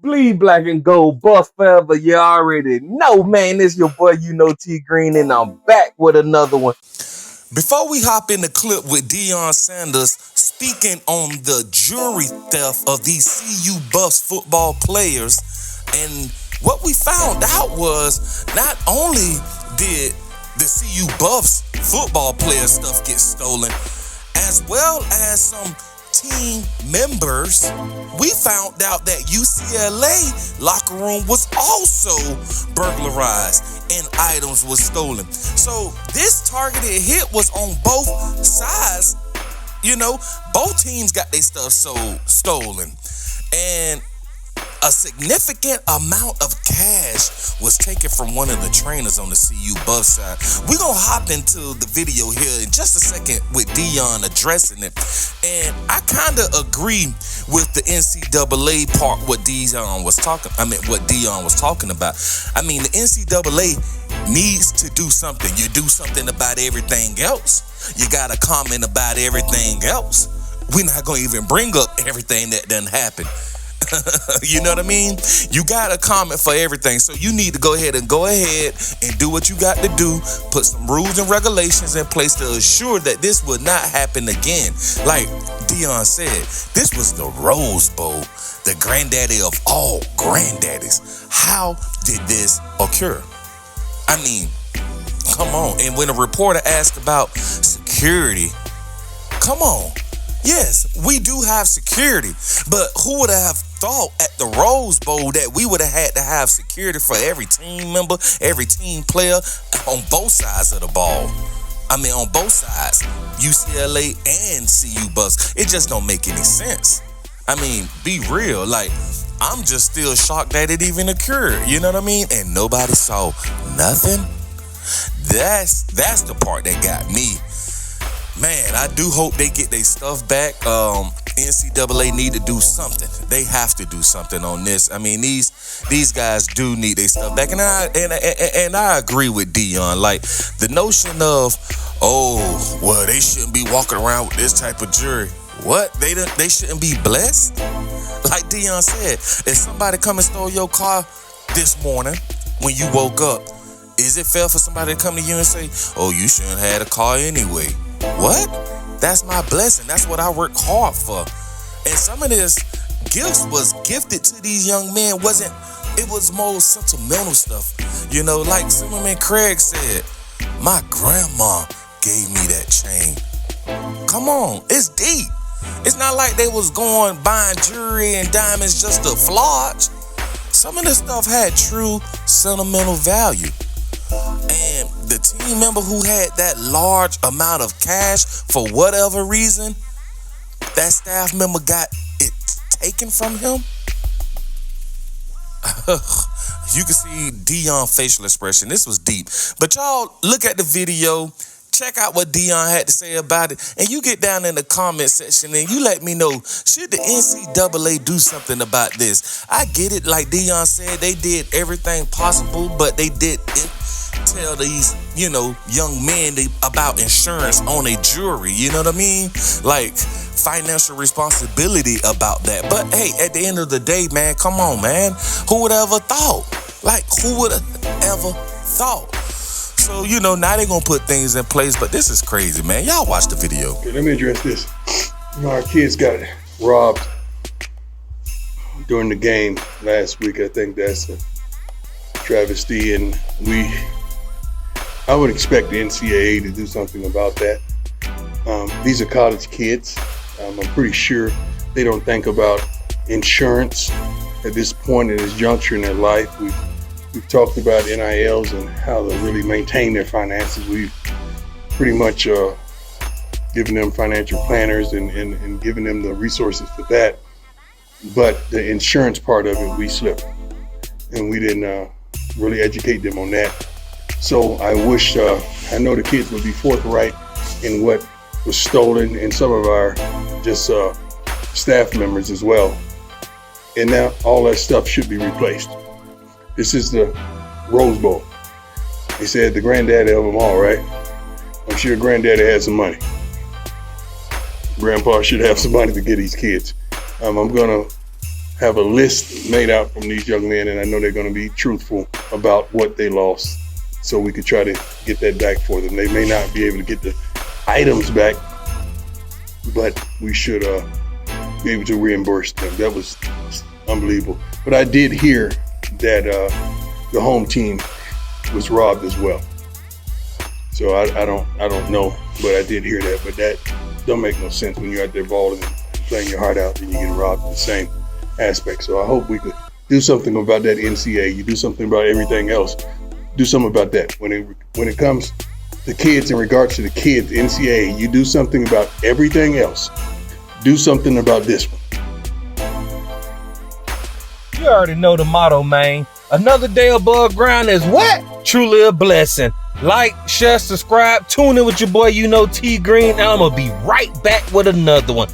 Bleed black and gold, buff forever. You already know, man. It's your boy, T Green, and I'm back with another one. Before we hop in the clip with Deion Sanders speaking on the jury theft of these CUBuffs football players, and what we found out was not only did the CUBuffs football player stuff get stolen, as well as some team members, we found out that UCLA locker room was also burglarized and items was stolen. So this targeted hit was on both sides. Both teams got their stuff stolen. And a significant amount of cash was taken from one of the trainers on the CUBuffs side. We're going to hop into the video here in just a second with Deion addressing it. And I kind of agree with the NCAA part, what Deion was talking about. I mean, the NCAA needs to do something. You do something about everything else. You got to comment about everything else. We're not going to even bring up everything that done happened. You know what I mean? You got a comment for everything. So you need to go ahead and do what you got to do. Put some rules and regulations in place to assure that this would not happen again. Like Deion said, this was the Rose Bowl, the granddaddy of all granddaddies. How did this occur? I mean, come on. And when a reporter asked about security, come on. Yes, we do have security, but who would have thought at the Rose Bowl that we would have had to have security for every team member, every team player on both sides of the ball? I mean, on both sides, UCLA and CUBuffs. It just don't make any sense. I mean, be real. Like, I'm just still shocked that it even occurred. You know what I mean? And nobody saw nothing. That's the part that got me. Man, I do hope they get their stuff back. NCAA need to do something. They have to do something on this. I mean, these guys do need their stuff back, and I agree with Deion. Like the notion of, they shouldn't be walking around with this type of jury. What? They shouldn't be blessed? Like Deion said, if somebody come and stole your car this morning when you woke up, is it fair for somebody to come to you and say, you shouldn't have had a car anyway? What? That's my blessing. That's what I work hard for. And some of this gifts was gifted to these young men. It was more sentimental stuff. Like Silmon Craig said, my grandma gave me that chain. Come on, it's deep. It's not like they was going buying jewelry and diamonds just to flaunt. Some of this stuff had true sentimental value. And the team member who had that large amount of cash, for whatever reason, that staff member got it taken from him. You can see Deion's facial expression. This was deep. But y'all look at the video. Check out what Deion had to say about it. And you get down in the comment section and you let me know, should the NCAA do something about this? I get it. Like Deion said, they did everything possible, but they didn't tell these, young men about insurance on a jury. You know what I mean? Like financial responsibility about that. But hey, at the end of the day, man, come on, man. Who would have ever thought? Like, who would have ever thought? So, now they're going to put things in place, but this is crazy, man. Y'all watch the video. Okay, let me address this. Our kids got robbed during the game last week. I think that's a travesty, and I would expect the NCAA to do something about that. These are college kids. I'm pretty sure they don't think about insurance at this point in this juncture in their life. We've talked about NILs and how to really maintain their finances. We've pretty much given them financial planners and given them the resources for that. But the insurance part of it, we slipped. And we didn't really educate them on that. So I wish, I know the kids would be forthright in what was stolen, and some of our just staff members as well. And now all that stuff should be replaced. This is the Rose Bowl. They said the granddaddy of them all, right? I'm sure granddaddy had some money. Grandpa should have some money to get these kids. I'm gonna have a list made out from these young men, and I know they're going to be truthful about what they lost, so we could try to get that back for them. They may not be able to get the items back, but we should be able to reimburse them. That was unbelievable. But I did hear that the home team was robbed as well. So I don't know, but I did hear that. But that don't make no sense when you're out there balling and playing your heart out and you get robbed in the same aspect. So I hope we could do something about that NCAA. You do something about everything else. Do something about that. When it comes to kids, in regards to the kids, NCAA, you do something about everything else. Do something about this one. You already know the motto, man. Another day above ground is what? Truly a blessing. Like, share, subscribe, tune in with your boy, T Green, and I'm going to be right back with another one.